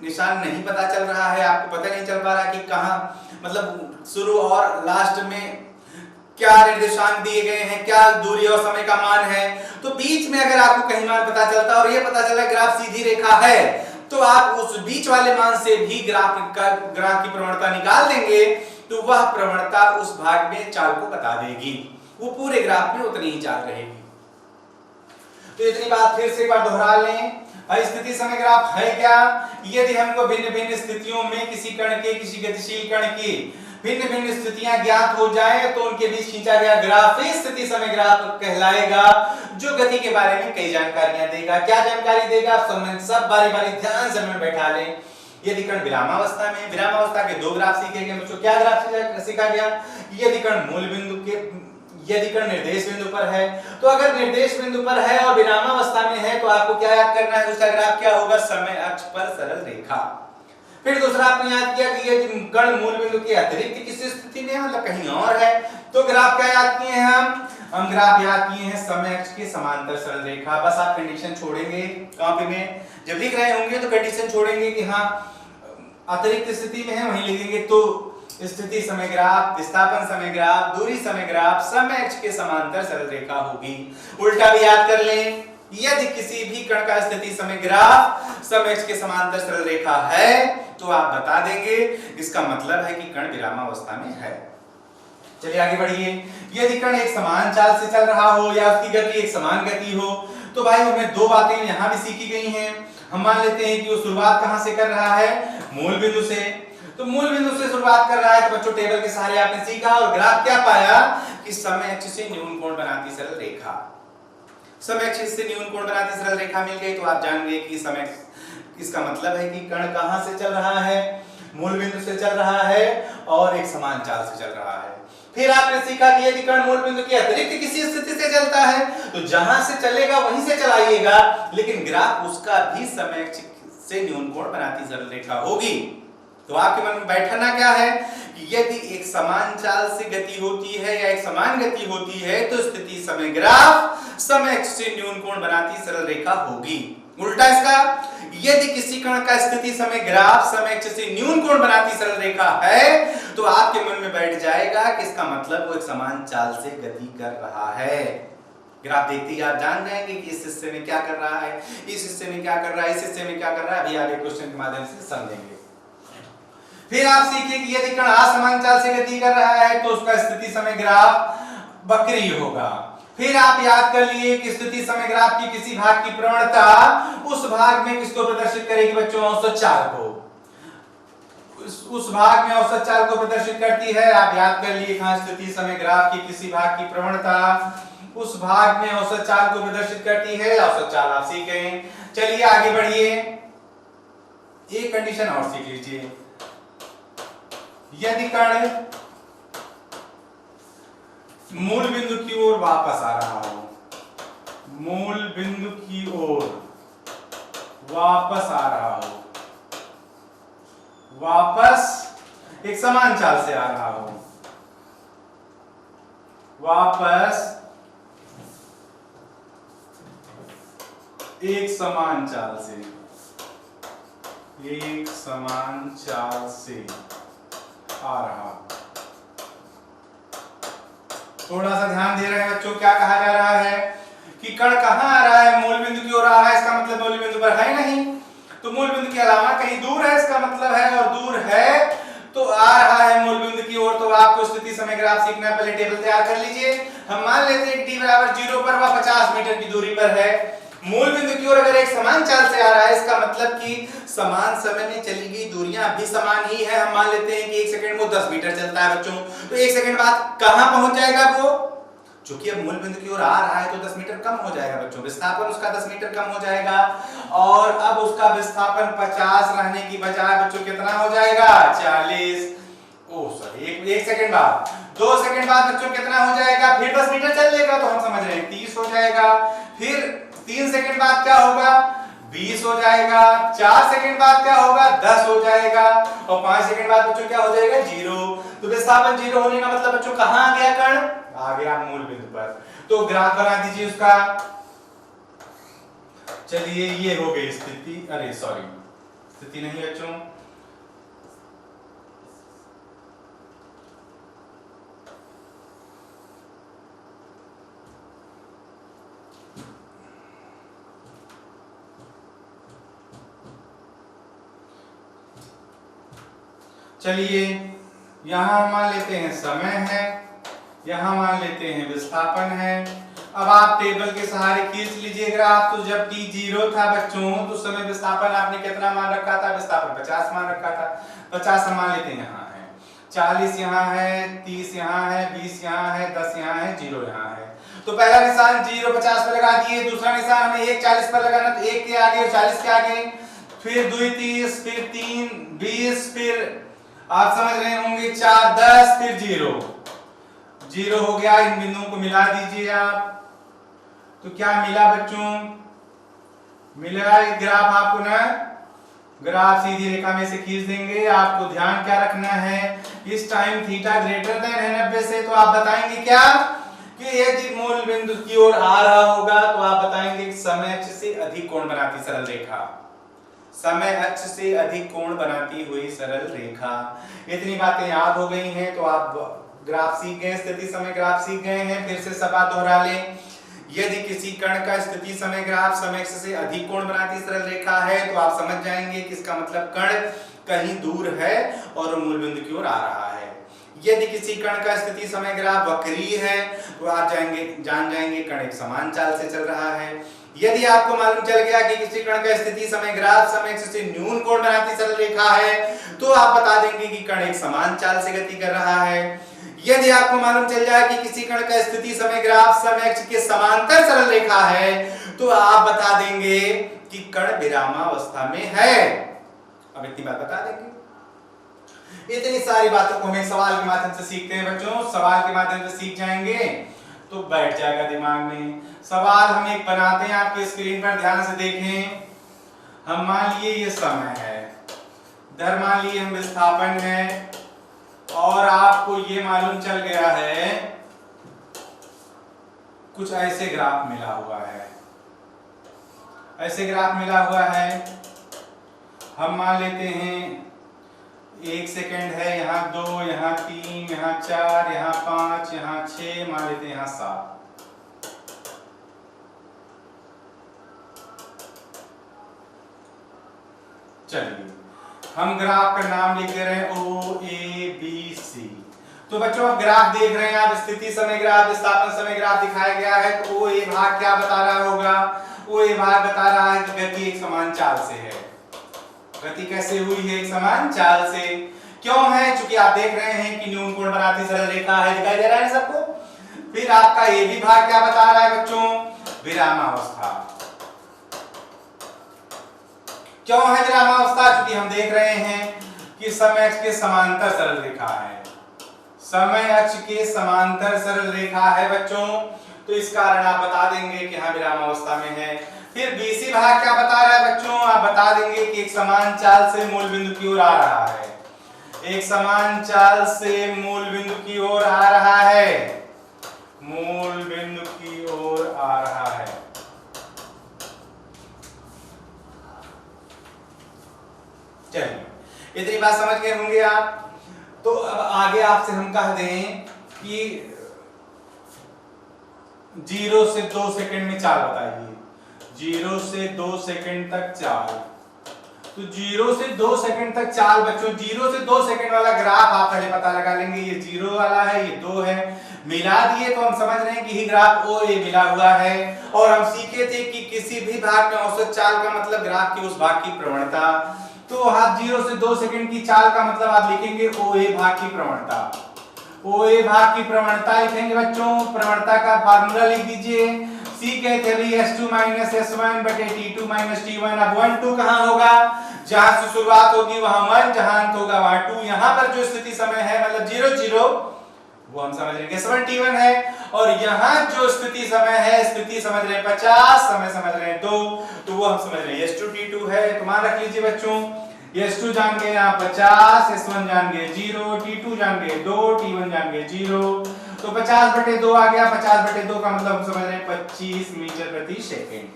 निशान नहीं पता चल रहा है, आपको पता नहीं चल पा रहा कि कहां मतलब शुरू और लास्ट में क्या निर्देशांक दिए गए हैं, क्या दूरी और समय का मान है, तो बीच में अगर आपको कहीं मान पता चलता और ये पता चला ग्राफ सीधी रेखा है, तो आप उस बीच वाले मान से भी ग्राफ की प्रवणता निकाल देंगे तो वह प्रवणता उस भाग में चाल को बता देगी। वो पूरे ग्राफ में उतनी ही चाल रहेगी। तो इतनी बात फिर से एक बार दोहरा लें। स्थिति समय ग्राफ है क्या? यदि हमको भिन्न भिन्न स्थितियों में किसी कण के, किसी गतिशील कण की भिन्न भिन्न स्थितियां ज्ञात हो जाए तो उनके बीच खींचा गया ग्राफ ही स्थिति समय ग्राफ कहलाएगा, जो गति के बारे में कई जानकारियां देगा। क्या जानकारी देगा? सब बारी बारी ध्यान से में बैठा लें। यदि कण विरामावस्था में, विरामावस्था के 2 ग्राफ सीखे गए बच्चों। क्या ग्राफ सीखा गया? यदि कण मूल बिंदु के, यदि कण निर्देश बिंदु पर है, तो अगर निर्देश बिंदु पर है और विरामावस्था में है तो आपको क्या याद करना है? उसका ग्राफ क्या होगा? समय अक्ष पर सरल रेखा। फिर दूसरा आपने याद किया कि ये कण मूल बिंदु के अतिरिक्त किसी स्थिति में मतलब कहीं और है, तो ग्राफ क्या याद किए हैं हम ग्राफ याद किए हैं समय अक्ष के समांतर सरल रेखा। बस आप कंडीशन छोड़ेंगे कॉपी में, जब लिख रहे होंगे तो कंडीशन छोड़ेंगे कि हाँ अतिरिक्त स्थिति में है, वहीं लिखेंगे। तो स्थिति समय ग्राफ, विस्थापन समय ग्राफ, दूरी समय ग्राफ समय अक्ष के समांतर सरल रेखा होगी। उल्टा भी याद कर लें, यदि किसी भी कण का स्थिति समय ग्राफ समय अक्ष के समांतर सरल रेखा है तो आप बता देंगे, इसका मतलब है कि कण विरामावस्था में है। चलिए आगे बढ़िए। यदि कण एक समान चाल से चल रहा हो या उसकी गति एक समान गति हो, तो भाई हमें 2 बातें यहाँ भी सीखी गई हैं। हम मान लेते हैं कि वो शुरुआत कहां से कर रहा है? मूल बिंदु से। तो मूल बिंदु से शुरुआत कर रहा है तो बच्चों टेबल के सहारे आपने सीखा और ग्राफ क्या पाया कि समय अक्ष से न्यून कोण बनाती सरल रेखा, समय अक्ष से न्यून कोण बनाती सरल रेखा मिल गई। तो आप जान गए कि समय, इसका मतलब है कि कण कहां से चल रहा है? मूल बिंदु से चल रहा है और एक समान चाल से चल रहा है। फिर आपने सीखा कि यदि कण मूल बिंदु के अतिरिक्त किसी स्थिति से चलता है तो जहां से चलेगा वहीं से चलाइएगा, लेकिन ग्राफ उसका भी समय अक्ष से न्यून कोण बनाती सरल रेखा होगी। तो आपके मन में बैठना क्या है कि यदि एक समान चाल से गति होती है या एक समान गति होती है तो स्थिति समय ग्राफ समय अक्ष से न्यून कोण बनाती सरल रेखा होगी। उल्टा इसका, यदि किसी कण का स्थिति समय ग्राफ समय अक्ष से न्यून कोण बनाती सरल रेखा है तो आपके मन में बैठ जाएगा कि इसका मतलब वो एक समान चाल से गति कर रहा है। ग्राफ देखते ही आप जान जाएंगे कि इस हिस्से में क्या कर रहा है, इस हिस्से में क्या कर रहा है, इस हिस्से में क्या कर रहा है। अभी आगे क्वेश्चन के माध्यम से समझेंगे। फिर आप सीखिए कि यदि कण असमान चाल से गति कर रहा है तो उसका स्थिति समय ग्राफ वक्री होगा। फिर आप याद कर लिए कि स्थिति समय ग्राफ की किसी भाग की प्रवणता उस भाग में किसको प्रदर्शित करेगी बच्चों? औसत चाल को। उस भाग में औसत चाल को प्रदर्शित करती है। आप याद कर लिए कहां स्थिति समय ग्राफ की किसी भाग की प्रवणता उस भाग में औसत चाल को प्रदर्शित करती है। औसत चाल आप सीख गए। चलिए आगे बढ़िए, एक कंडीशन और सीख लीजिए। यदि कण मूल बिंदु की ओर वापस आ रहा हो, मूल बिंदु की ओर वापस आ रहा हो, वापस एक समान चाल से आ रहा हो, वापस एक समान चाल से, एक समान चाल से आ रहा। थोड़ा सा ध्यान दे रहे हैं बच्चों, क्या कहा जा रहा है कि कण कहां आ रहा है? मूल बिंदु की ओर आ रहा है, इसका मतलब मूल बिंदु पर है नहीं, तो मूल बिंदु के अलावा कहीं दूर है इसका मतलब है, और दूर है तो आ रहा है मूल बिंदु की ओर। तो आपको स्थिति समय ग्राफ सीखना है, पहले टेबल तैयार कर लीजिए। हम मान लेते हैं कि t बराबर 0 पर वह 50 मीटर की दूरी पर है। मूल बिंदु की ओर अगर एक समान चाल से आ रहा है, इसका मतलब कि समान समय में चली गई दूरियां भी समान ही है। हम मान लेते हैं कि 1 सेकंड में 10 मीटर चलता है बच्चों, तो 1 सेकंड बाद कहां पहुंच जाएगा वो? चूंकि अब मूल बिंदु की ओर आ रहा है तो 10 मीटर कम हो जाएगा बच्चों, विस्थापन उसका 10 मीटर कम हो जाएगा, और अब उसका विस्थापन 50 रहने की बजाय बच्चों कितना हो जाएगा? 40। ओ सॉरी, एक सेकंड बाद, 2 सेकंड बाद बच्चों कितना हो जाएगा? फिर 10 मीटर चल लेगा, तो हम समझ रहे हैं 30 हो जाएगा। फिर 3 सेकंड बाद क्या होगा? 20 हो जाएगा। 4 सेकंड बाद क्या होगा? 10 हो जाएगा, और 5 सेकंड बाद बच्चों क्या हो जाएगा? 0। तो विस्थापन 0 होने का मतलब बच्चों कहां आ गया कण? आ गया मूल बिंदु पर। तो ग्राफ बना दीजिए उसका। चलिए ये हो गई स्थिति, अरे सॉरी स्थिति नहीं बच्चों, चलिए यहां मान लेते हैं समय है, यहां मान लेते हैं विस्थापन है। अब आप टेबल के सहारे खींच लीजिए ग्राफ। तो जब t 0 था बच्चों, तो समय विस्थापन आपने कितना मान रखा था? विस्थापन 50 मान रखा था। 50 हम मान लेते हैं यहाँ है, 40 यहाँ है, 30 यहाँ है, 20 यहाँ है, 10 यहाँ है, 0 यहाँ है। तो पहला निशान 0 50 पर लगा दिए, दूसरा निशान हमें 1 40 पर लगाना, तो 1 के आगे और 40 के आगे, फिर 2 30, फिर 3 20, फिर आप समझ रहे होंगे 4 10, फिर 0 हो गया। इन बिंदुओं को मिला दीजिए आप, तो क्या मिला बच्चों? मिला ग्राफ आपको ना, ग्राफ सीधी रेखा में से खींच देंगे। आपको ध्यान क्या रखना है, इस टाइम थीटा ग्रेटर देन है 90 से, तो आप बताएंगे क्या कि यदि मूल बिंदु की ओर आ रहा होगा तो आप बताएंगे समय अक्ष से अधिक कोण बनाती सरल रेखा, समय अक्ष से अधिक कोण बनाती हुई सरल रेखा। इतनी बातें याद हो गई हैं तो आप ग्राफ सीख गए, स्थिति समय ग्राफ सीख गए हैं। फिर से सब बात दोहरा लें। यदि किसी कण का स्थिति समय ग्राफ समय अक्ष से अधिक कोण बनाती सरल रेखा है, तो आप समझ जाएंगे कि इसका मतलब कण कहीं दूर है और मूल बिंदु की ओर आ रहा है। यदि किसी कण का स्थिति समय ग्राफ वक्रीय है, तो आप जान जाएंगे कण एक समान चाल से चल रहा है। यदि आपको मालूम चल गया कि किसी कण का स्थिति समय ग्राफ समय अक्ष से न्यून कोण बनाती सरल रेखा है, तो आप बता देंगे कि कण एक समान चाल से गति कर रहा है। यदि आपको मालूम चल जाए कि किसी कण का स्थिति समय ग्राफ समय अक्ष के समांतर सरल रेखा है, तो आप बता देंगे कि कण विरामावस्था में है। अब इतनी बात बता देंगे। इतनी सारी बातों को हम सवाल के माध्यम से सीखते हैं बच्चों, सवाल के माध्यम से सीख जाएंगे तो बैठ जाएगा दिमाग में। सवाल हम एक बनाते हैं, आपके स्क्रीन पर ध्यान से देखें। हम मान लिए ये समय है, इधर मान लिए हम विस्थापन है, और आपको ये मालूम चल गया है कुछ ऐसे ग्राफ मिला हुआ है, ऐसे ग्राफ मिला हुआ है। हम मान लेते हैं 1 सेकंड है, यहाँ 2, यहाँ 3, यहाँ 4, यहाँ 5, यहाँ 6, मान लेते हैं यहाँ 7। चलिए हम ग्राफ का नाम लिख दे रहे हैं O A B C। तो बच्चों आप ग्राफ देख रहे हैं, आप स्थिति समय ग्राफ, विस्थापन समय ग्राफ दिखाया गया है। तो ओ ए भाग क्या बता रहा होगा? ओ ए भाग बता रहा है कि गति एक समान चाल से है। गति कैसे हुई है? एक समान चाल से। क्यों है? क्योंकि आप देख रहे हैं कि न्यून कोण बनाती सरल रेखा है, दिखाई दे रहा है सबको। फिर आपका ये भी भाग क्या बता रहा है बच्चों? विरामावस्था। क्यों है विरामावस्था? क्योंकि हम देख रहे हैं कि समय अक्ष के समांतर सरल रेखा है। समय अक्ष के समांतर सरल रेखा है बच्चों, तो इस कारण आप बता देंगे कि हाँ विरामावस्था में है। फिर बीसी भाग क्या बता रहा है बच्चों? आप बता देंगे कि एक समान चाल से मूल बिंदु की ओर आ रहा है। एक समान चाल से मूल बिंदु की ओर आ रहा है। मूल बिंदु की ओर आ रहा है। चलिए, इतनी बात समझ गए होंगे आप। तो अब आगे आपसे हम कह दें कि 0 से 2 सेकंड में चाल बताइए। 0 से 2 सेकंड तक चाल। तो 0 से 2 सेकंड तक चाल बच्चों, 0 से 2 सेकंड वाला ग्राफ आप पहले पता लगा लेंगे। ये 0 वाला है, ये 2 है, मिला दिए तो हम समझ रहे हैं कि ये ग्राफ ओ ए मिला हुआ है। और हम सीखे थे कि किसी भी भाग में औसत चाल का मतलब ग्राफ की उस भाग की प्रवणता। तो आप 0 से 2 सेकंड की चाल का मतलब आप लिखेंगे ओ ए भाग की प्रवणता। ओ ए भाग की प्रवणता लिखेंगे बच्चों। प्रवणता का फार्मूला लिख दीजिए। C कहते हैं S2 S1 बटे T2 T1। अब 1 2 कहां होगा? जहां से शुरुआत होगी वहां 1, जहां अंत होगा वहां 2। यहां पर जो स्थिति समय है मतलब 0 0 वो हम समझ रहे हैं S1 T1 है। और यहां जो स्थिति समय है, स्थिति समझ रहे हैं 50, समय समझ रहे हैं 2, तो वो हम समझ रहे हैं S2 T2 है। तो मान रख लीजिए बच्चों, S2 जान गए यहाँ 50, S1 जान गए 0, T2 जान गए 2, T1 जान गए 0। तो 50 बटे 2 आ गया। 50 बटे 2 का मतलब हम समझ रहे हैं 25 मीटर प्रति सेकंड।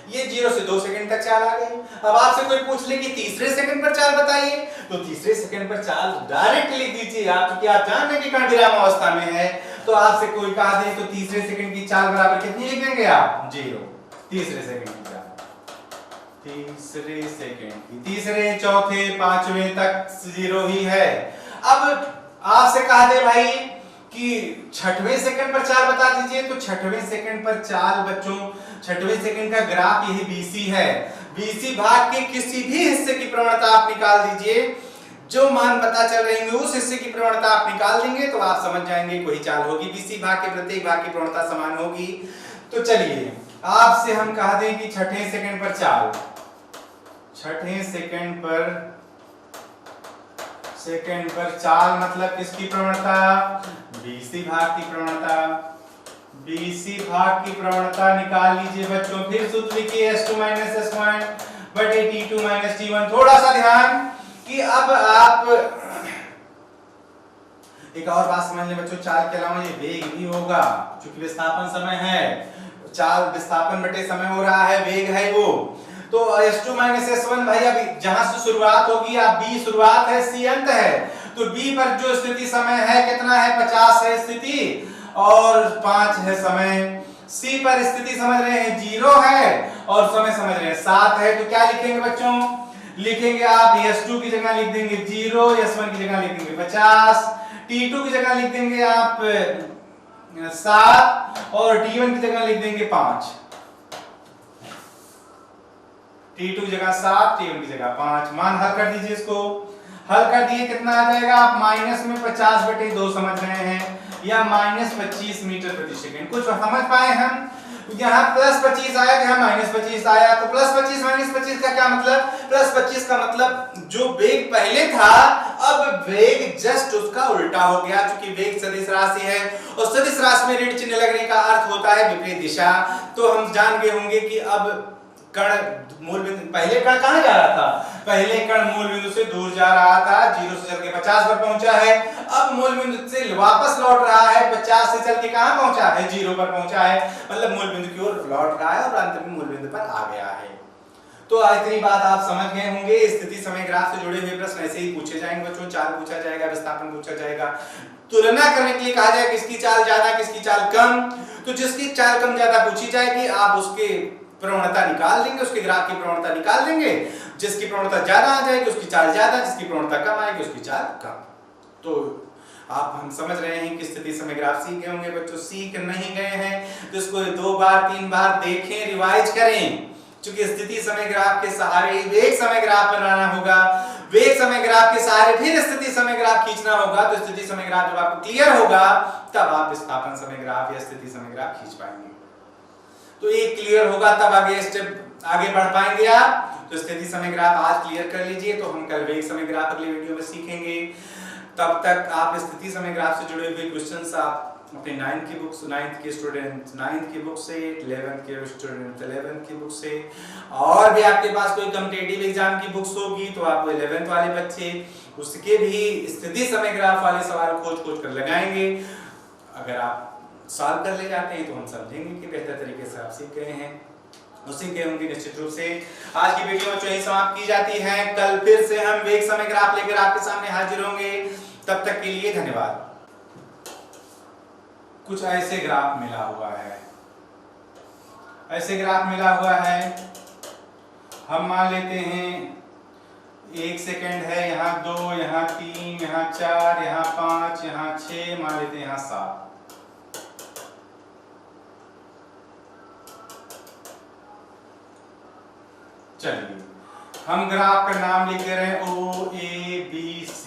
ये 0 से 2 सेकंड तक चाल आ गई। अब आपसे कोई पूछ ले कि तीसरे सेकंड पर चाल बताइए, तो तीसरे सेकंड पर चाल डायरेक्ट लिख दीजिए आप, क्योंकि आप जान रहे हैं कि कण विरामावस्था में है। तो आपसे कोई कहा दे तो तीसरे सेकंड की चाल बराबर कितनी लिख देंगे आप? 0। तीसरे सेकंड की चाल, तीसरे सेकंड की, तीसरे चौथे पांचवें तक 0 ही है। अब आपसे कहा दे भाई कि छठवें सेकंड पर चाल बता दीजिए, तो छठवें सेकंड पर चाल बच्चों, छठवें सेकंड का ग्राफ यही BC है। BC भाग के किसी भी हिस्से की प्रवणता आप निकाल दीजिए, जो मान पता चल रहे होंगे उस हिस्से की प्रवणता आप निकाल देंगे तो आप समझ जाएंगे कोई चाल होगी। BC भाग के प्रत्येक भाग की प्रवणता समान होगी। तो चलिए आपसे हम कह दें कि छठे सेकंड पर चाल, छठे सेकंड पर चाल मतलब किसकी प्रवणता? BC भाग की प्रवणता। BC भाग की प्रवणता निकाल लीजिए बच्चों। फिर सूत्र लिखिए S2 S1 बटे T2 T1। थोड़ा सा ध्यान कि अब आप एक और बात समझ लें बच्चों, चाल के अलावा ये वेग भी होगा, क्योंकि विस्थापन समय है। चाल विस्थापन बटे समय हो रहा है, वेग है वो। तो S2 S1 भाई अभी जहां से शुरुआत होगी, आप B शुरुआत है, C अंत है। तो B पर जो स्थिति समय है कितना है? 50 है स्थिति और 5 है समय। C पर स्थिति समझ रहे हैं 0 है और समय समझ रहे हैं 7 है। तो क्या लिखेंगे बच्चों? लिखेंगे आप S2 की जगह लिख देंगे 0, S1 की जगह लिख देंगे 50, T2 की जगह लिख देंगे आप 7 और T1 की जगह लिख देंगे 5। T2 की जगह 7, T1 की जगह 5। मान हल कर दीजिए इसको। हल कर दिए कितना आ जाएगा? आप माइनस में 50 बटे 2 समझ रहे हैं या माइनस 25 मीटर प्रति सेकंड। कुछ समझ पाए हम? यहाँ प्लस 25 आया, यहाँ माइनस 25 आया। तो प्लस 25 माइनस 25 का क्या मतलब? प्लस 25 का मतलब जो वेग पहले था अब वेग जस्ट उसका उल्टा हो गया, क्योंकि वेग सदिश राशि है और सदिश राशि में ऋण चिन्ह लगने का अर्थ होता है विपरीत दिशा। तो हम जान गए होंगे कि अब कण मूल बिंदु, पहले कण कहां जा रहा था? पहले कण मूल बिंदु से दूर जा रहा था, 0 से चल के 50 पर पहुंचा है। अब मूल बिंदु से वापस लौट रहा है, 50 से चल के कहां पहुंचा है? 0 पर पहुंचा है, मतलब मूल बिंदु की ओर लौट रहा है और अंत में मूल बिंदु पर आ गया है। तो इतनी बात आप समझ गए होंगे। स्थिति समय ग्राफ से जुड़े हुए प्रश्न ऐसे ही पूछे जाएंगे बच्चों। चाल पूछा जाएगा, विस्थापन पूछा जाएगा, तुलना करने के लिए कहा जाए किसकी चाल ज्यादा किसकी चाल कम। तो जिसकी चाल कम ज्यादा पूछी जाएगी आप उसके प्रवणता निकाल देंगे, उसके ग्राफ की प्रवणता निकाल देंगे। जिसकी प्रवणता ज्यादा आ जाएगी उसकी चाल ज्यादा, जिसकी प्रवणता कम आएगी उसकी चाल कम। तो आप हम समझ रहे हैं कि स्थिति समय ग्राफ सीख गए होंगे बच्चों। सीख नहीं गए हैं तो इसको 2 बार 3 बार देखें, रिवाइज करें, क्योंकि स्थिति समय ग्राफ के सहारे ही वेग समय ग्राफ बनाना होगा। वेग समय ग्राफ के सहारे फिर स्थिति समय ग्राफ खींचना होगा। तो स्थिति समय ग्राफ जब आपको क्लियर होगा तब आप विस्थापन समय ग्राफ या स्थिति समय ग्राफ खींच पाएंगे। तो एक क्लियर होगा तब आगे स्टेप आगे बढ़ पाएंगे आप। तो स्थिति समय ग्राफ आज क्लियर कर लीजिए, तो हम कल वेग समय ग्राफ अगले वीडियो में सीखेंगे। तब तक आप स्थिति समय ग्राफ से जुड़े हुए क्वेश्चंस आप अपने 9th की बुक, 9th के स्टूडेंट 9th की बुक से, 11th के स्टूडेंट 11th की बुक से, और भी आपके पास कोई कॉम्पिटिटिव एग्जाम की बुक्स होगी तो आप 11th वाले बच्चे उसके भी स्थिति समय ग्राफ वाले सवाल खोज कर लगाएंगे। अगर आप सॉल्व कर ले जाते हैं तो हम समझेंगे कि बेहतर तरीके से आप सीख गए हैं, उसी के होंगे निश्चित रूप से। आज की वीडियो जो है समाप्त की जाती है। कल फिर से हम वेग समय ग्राफ लेकर आपके सामने हाजिर होंगे। तब तक के लिए धन्यवाद। कुछ ऐसे ग्राफ मिला हुआ है, ऐसे ग्राफ मिला हुआ है। हम मान लेते हैं 1 सेकंड है, यहाँ 2, यहाँ 3, यहाँ 4, यहाँ 5, यहाँ 6, मान लेते हैं यहाँ 7। चलिए हम ग्राफ का नाम लिख दे रहे हैं OABC।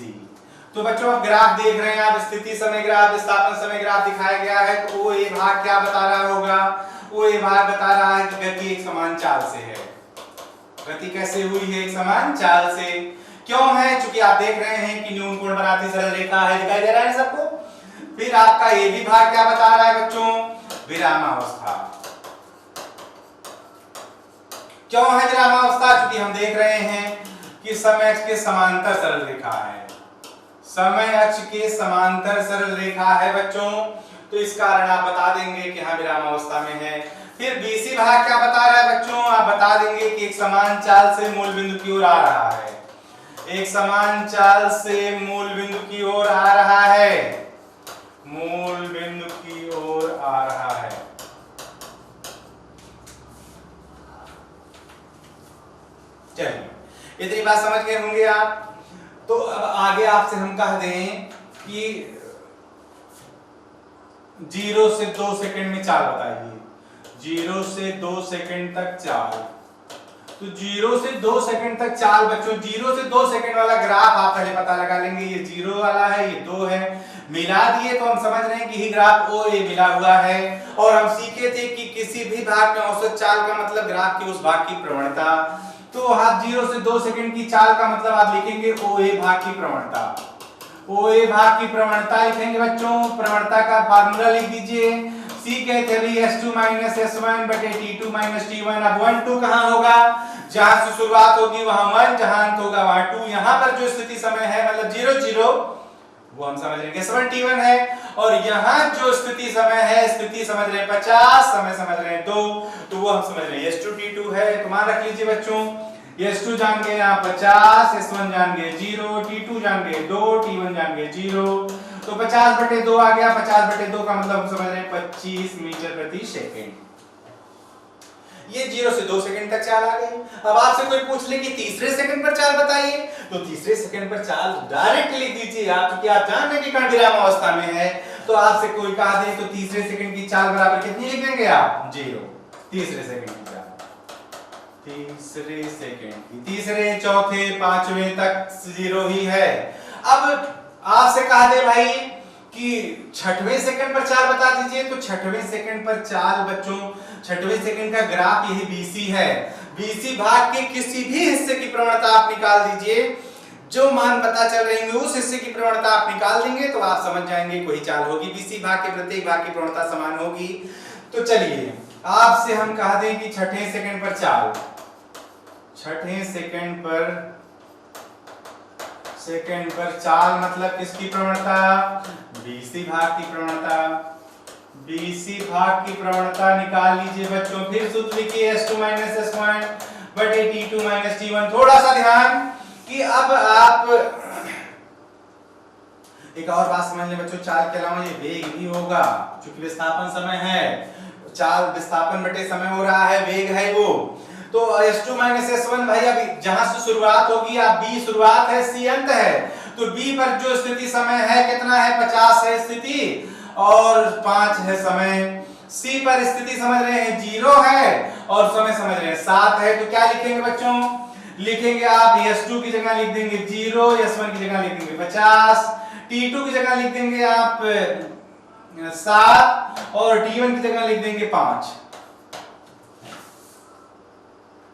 तो बच्चों आप ग्राफ देख रहे हैं, आप स्थिति समय ग्राफ, विस्थापन समय ग्राफ दिखाया गया है। तो OA भाग क्या बता रहा होगा? OA भाग बता रहा है कि गति एक समान चाल से है। गति कैसे हुई है? एक समान चाल से। क्यों है? क्योंकि आप देख रहे हैं कि न्यून कोण बनाती सरल रेखा है, दिखाई दे रहा है सबको। फिर आपका AB भाग क्या बता रहा है बच्चों? विरामावस्था। क्यों है विरामावस्था? क्योंकि हम देख रहे हैं कि समय अक्ष के समांतर सरल रेखा है, समय अक्ष के समांतर सरल रेखा है बच्चों। तो इस कारण आप बता देंगे कि हाँ विरामावस्था में है। फिर BC भाग क्या बता रहा है बच्चों? आप बता देंगे कि एक समान चाल से मूल बिंदु की ओर आ रहा है, एक समान चाल से मूल बिंदु की ओर आ रहा है, मूल बिंदु की ओर आ रहा है। चलिए इतनी बात समझ गए होंगे आप। तो अब आगे आपसे हम कह दें कि 0 से 2 सेकंड में चाल बताइए। 0 से 2 सेकंड तक चाल। तो 0 से 2 सेकंड तक चाल बच्चों, 0 से 2 सेकंड वाला ग्राफ आप पहले पता लगा लेंगे। ये 0 वाला है, ये 2 है, मिला दिए तो हम समझ रहे हैं कि ये ग्राफ OA मिला हुआ है। और हम सीखे थे कि किसी भी भाग में औसत चाल का मतलब ग्राफ की उस भाग की प्रवणता। तो आप 0 से 2 सेकंड की चाल का मतलब आप लिखेंगे OA भाग की प्रवणता। OA भाग की प्रवणता लिखेंगे बच्चों। प्रवणता का फार्मूला लिख दीजिए। C कहते हैं S2 - S1 बटे T2 - T1। अब 1 2 कहां होगा? जहां से शुरुआत होगी वहां 1, जहां अंत होगा वहां 2। यहां पर जो स्थिति समय है मतलब 0 0 वो हम समझ लेंगे S1 T1 है। और यहाँ जो स्थिति समय है, स्थिति समझ रहे हैं 50, समय समझ रहे हैं 2, तो वो हम समझ रहे हैं S2 T2 है। तो मान रख लीजिए बच्चों, S2 जान गए यहाँ 50, S1 जान गए 0, T2 जान गए 2, T1 जान गए 0। तो 50 बटे 2 आ गया। 50 बटे 2 का मतलब हम समझ रहे हैं 25 मीटर प्रति सेकेंड। ये 0 से 2 सेकंड तक चाल आ गई। अब आपसे कोई पूछ ले कि तीसरे सेकंड पर चाल बताइए, तो तीसरे सेकंड पर चाल डायरेक्ट लिख दीजिए आप, क्योंकि आप जान रहे हैं कि कण विरामावस्था में है। तो आपसे कोई कहा दे तो तीसरे सेकंड की चाल बराबर कितनी लिख देंगे आप? 0। तीसरे सेकंड की चाल, तीसरे सेकंड की, तीसरे, चौथे, पांचवें तक 0 ही है। अब आपसे कहा दे भाई कि छठवें सेकंड पर चाल बता दीजिए, तो छठवें सेकंड पर चाल बच्चों, छठवें सेकंड का ग्राफ यही BC है। BC भाग के किसी भी हिस्से की प्रवणता आप निकाल दीजिए, जो मान पता चल रहे होंगे उस हिस्से की प्रवणता आप निकाल देंगे तो आप समझ जाएंगे कोई चाल होगी। BC भाग के प्रत्येक भाग की प्रवणता समान होगी। तो चलिए आपसे हम कह दें कि छठे सेकंड पर चाल, छठे सेकंड पर चाल मतलब किसकी प्रवणता? BC भाग की प्रवणता। BC भाग की प्रवणता निकाल लीजिए बच्चों। फिर सूत्र लिखिए S2 - S1 बटे T2 - T1। थोड़ा सा ध्यान कि अब आप एक और बात समझ लें बच्चों, चाल के अलावा ये वेग भी होगा, क्योंकि विस्थापन समय है, चाल विस्थापन बटे समय हो रहा है, वेग है वो। तो S2 - S1 भाई अभी जहां से शुरुआत होगी आप B शुरुआत है, C अंत है, तो तो बी पर जो स्थिति समय है कितना है, 50 है स्थिति और 5 है समय। सी पर स्थिति समझ रहे हैं 0 है और समय समझ रहे हैं 7 है। तो क्या लिखेंगे बच्चों, लिखेंगे आप S2 की जगह लिख देंगे 0, S1 की जगह लिख देंगे 50, T2 की जगह लिख देंगे आप 7 और T1 की जगह लिख देंगे 5।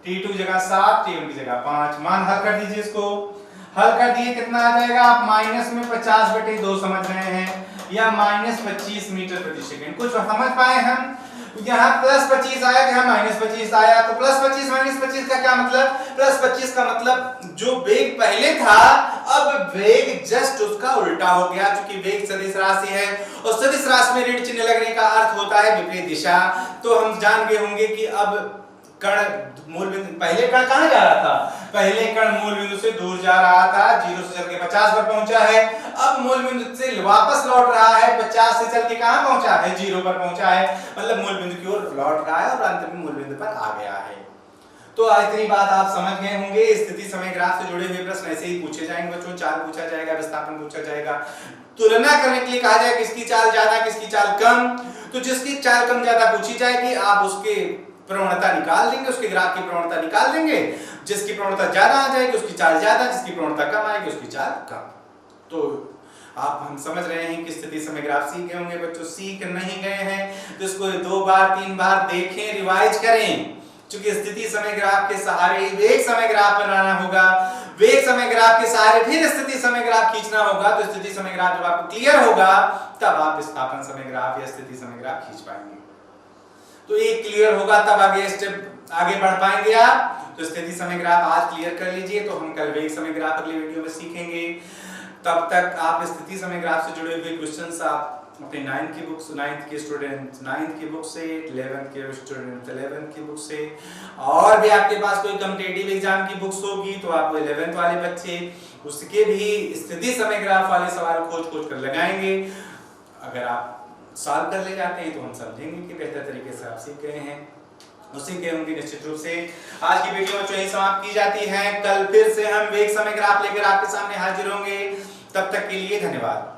T2 की जगह 7, T1 की जगह 5। मान हल कर दीजिए इसको, हल कर दिए कितना आ जाएगा, आप माइनस में 50/2 समझ रहे हैं या -25 मीटर प्रति सेकंड। कुछ समझ पाए हम, यहाँ +25 आया कि यहाँ -25 आया, तो +25 -25 का क्या मतलब, +25 का मतलब जो वेग पहले था अब वेग जस्ट उसका उल्टा हो गया, क्योंकि वेग सदिश राशि है और सदिश राशि में ऋण चिन्ह लगने का अर्थ होता है विपरीत दिशा। तो हम जान गए होंगे कि अब कण मूल बिंदु, पहले कण कहां जा रहा था, पहले कण मूल बिंदु से दूर जा रहा था, 0 से चल के 50 पर पहुंचा है, अब मूल बिंदु से वापस लौट रहा है, 50 से चल के कहां पहुंचा है, 0 पर पहुंचा है, मतलब मूल बिंदु की ओर लौट रहा है और अंत में मूल बिंदु पर आ गया है। तो इतनी बात आप समझ गए होंगे। स्थिति समय ग्राफ से जुड़े हुए प्रश्न ऐसे ही पूछे जाएंगे बच्चों, चाल पूछा जाएगा, विस्थापन पूछा जाएगा, तुलना करने के लिए कहा जाए किसकी चाल ज्यादा किसकी चाल कम, तो जिसकी चाल कम ज्यादा पूछी जाएगी आप उसके प्रवणता निकाल देंगे, उसके ग्राफ की प्रवणता निकाल देंगे, जिसकी प्रवणता ज्यादा आ जाएगी उसकी चाल ज्यादा, जिसकी प्रवणता कम आएगी उसकी चाल कम। तो आप हम समझ रहे हैं कि स्थिति समय ग्राफ सीख गए होंगे बच्चों। सीख नहीं गए हैं तो इसको 2 बार 3 बार देखें, रिवाइज करें, क्योंकि स्थिति समय ग्राफ के सहारे ही वेग समय ग्राफ बनाना होगा, वेग समय ग्राफ के सहारे फिर स्थिति समय ग्राफ खींचना होगा। तो स्थिति समय ग्राफ जब आपको क्लियर होगा तब आप विस्थापन समय ग्राफ या स्थिति समय ग्राफ खींच पाएंगे। तो ये क्लियर होगा तब आगे स्टेप आगे बढ़ पाएंगे आप। तो स्थिति समय ग्राफ आज क्लियर कर लीजिए, तो हम कल वेग समय ग्राफ अगले वीडियो में सीखेंगे। तब तक आप स्थिति समय ग्राफ से जुड़े हुए क्वेश्चंस आप अपने 9th की बुक, 9th के स्टूडेंट 9th की बुक से, 11th के स्टूडेंट 11th की बुक से, और भी आपके पास कोई कॉम्पिटिटिव एग्जाम की बुक्स होगी तो आप 11th वाले बच्चे उसके भी स्थिति समय ग्राफ वाले सवाल खोज कर लगाएंगे। अगर आप सॉल्व कर ले जाते हैं तो हम समझेंगे कि बेहतर तरीके से आप सीख गए हैं, उसी के होंगे निश्चित रूप से। आज की वीडियो जो यही समाप्त की जाती है, कल फिर से हम वेग समय ग्राफ लेकर आपके सामने हाजिर होंगे। तब तक के लिए धन्यवाद।